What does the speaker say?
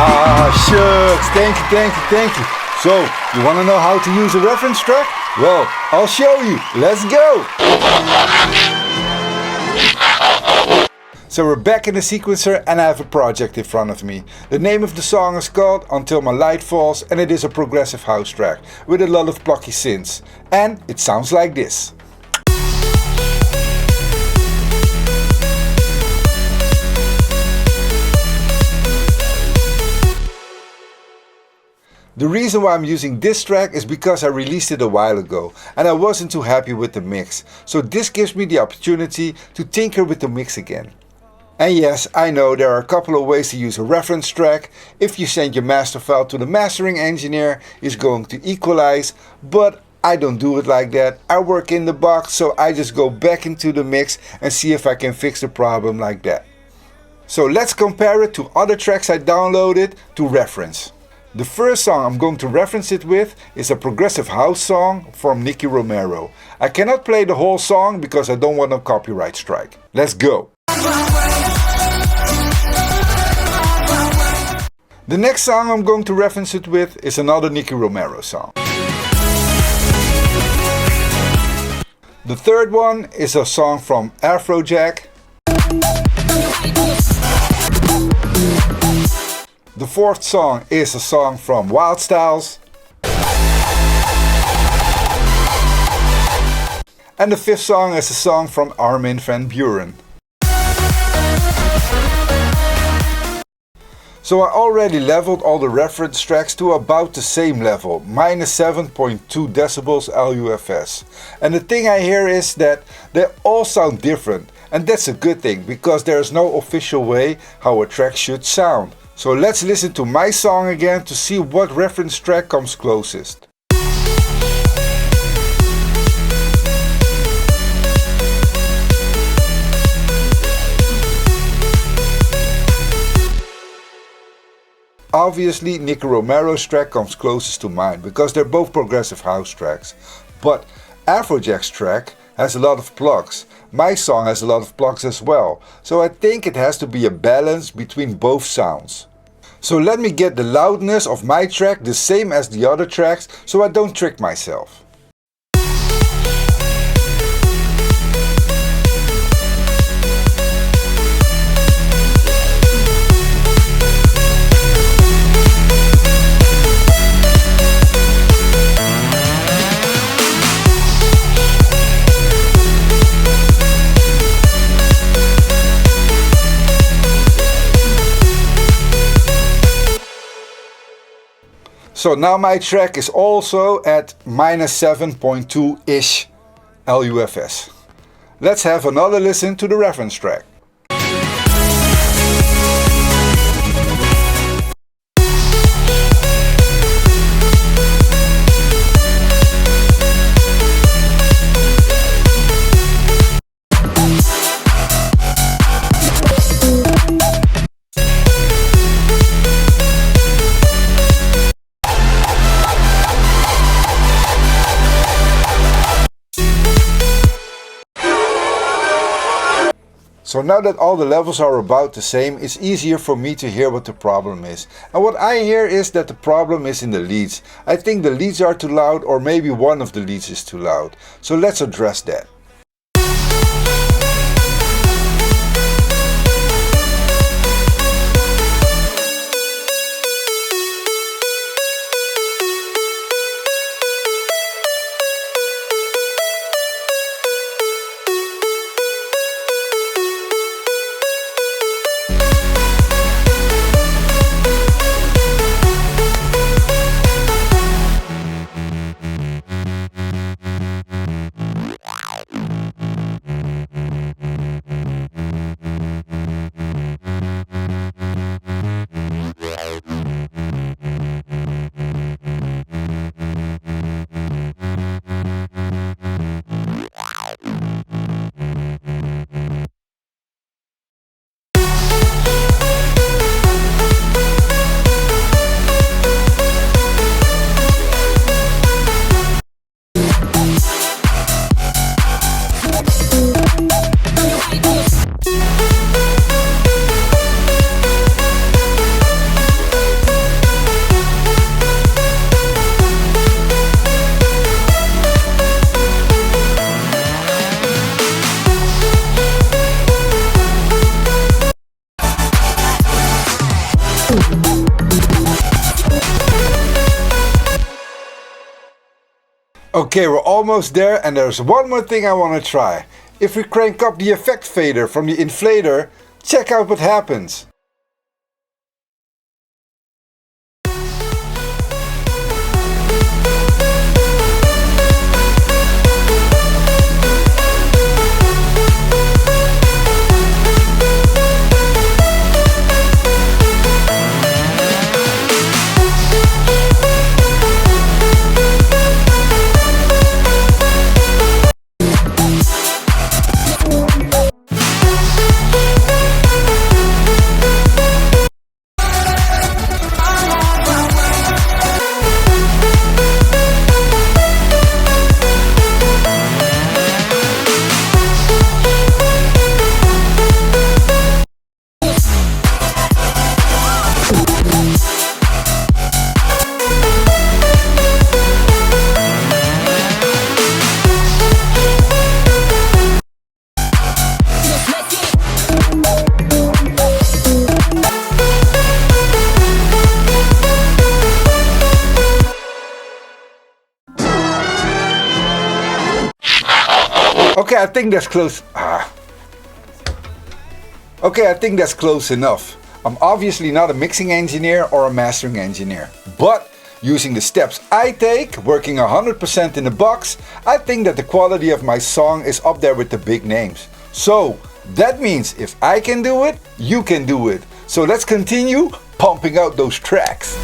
Ah, shucks. Thank you. So, you want to know how to use a reference track? Well, I'll show you. Let's go. So we're back in the sequencer and I have a project in front of me. The name of the song is called Until My Light Falls, and it is a progressive house track with a lot of plucky synths. And it sounds like this. The reason why I'm using this track is because I released it a while ago and I wasn't too happy with the mix. So this gives me the opportunity to tinker with the mix again. And yes, I know there are a couple of ways to use a reference track. If you send your master file to the mastering engineer, it's going to equalize, but I don't do it like that. I work in the box, so I just go back into the mix and see if I can fix the problem like that. So let's compare it to other tracks I downloaded to reference. The first song I'm going to reference it with is a progressive house song from Nicky Romero. I cannot play the whole song because I don't want a copyright strike. Let's go! The next song I'm going to reference it with is another Nicky Romero song. The third one is a song from Afrojack. The fourth song is a song from Wild Styles. And the fifth song is a song from Armin van Buuren. So I already leveled all the reference tracks to about the same level, minus 7.2 decibels LUFS. And the thing I hear is that they all sound different. And that's a good thing, because there is no official way how a track should sound. So let's listen to my song again to see what reference track comes closest. Obviously, Nicky Romero's track comes closest to mine because they're both progressive house tracks. But Afrojack's track has a lot of plugs. My song has a lot of plugs as well. So I think it has to be a balance between both sounds. So let me get the loudness of my track the same as the other tracks so I don't trick myself. So now my track is also at minus 7.2-ish LUFS. Let's have another listen to the reference track. So now that all the levels are about the same, it's easier for me to hear what the problem is. And what I hear is that the problem is in the leads. I think the leads are too loud, or maybe one of the leads is too loud. So let's address that. Okay, we're almost there, and there's one more thing I want to try. If we crank up the effect fader from the inflator, check out what happens. Okay, I think that's close. Okay, I think that's close enough. I'm obviously not a mixing engineer or a mastering engineer, but using the steps I take, working 100% in the box, I think that the quality of my song is up there with the big names. So that means if I can do it, you can do it. So let's continue pumping out those tracks.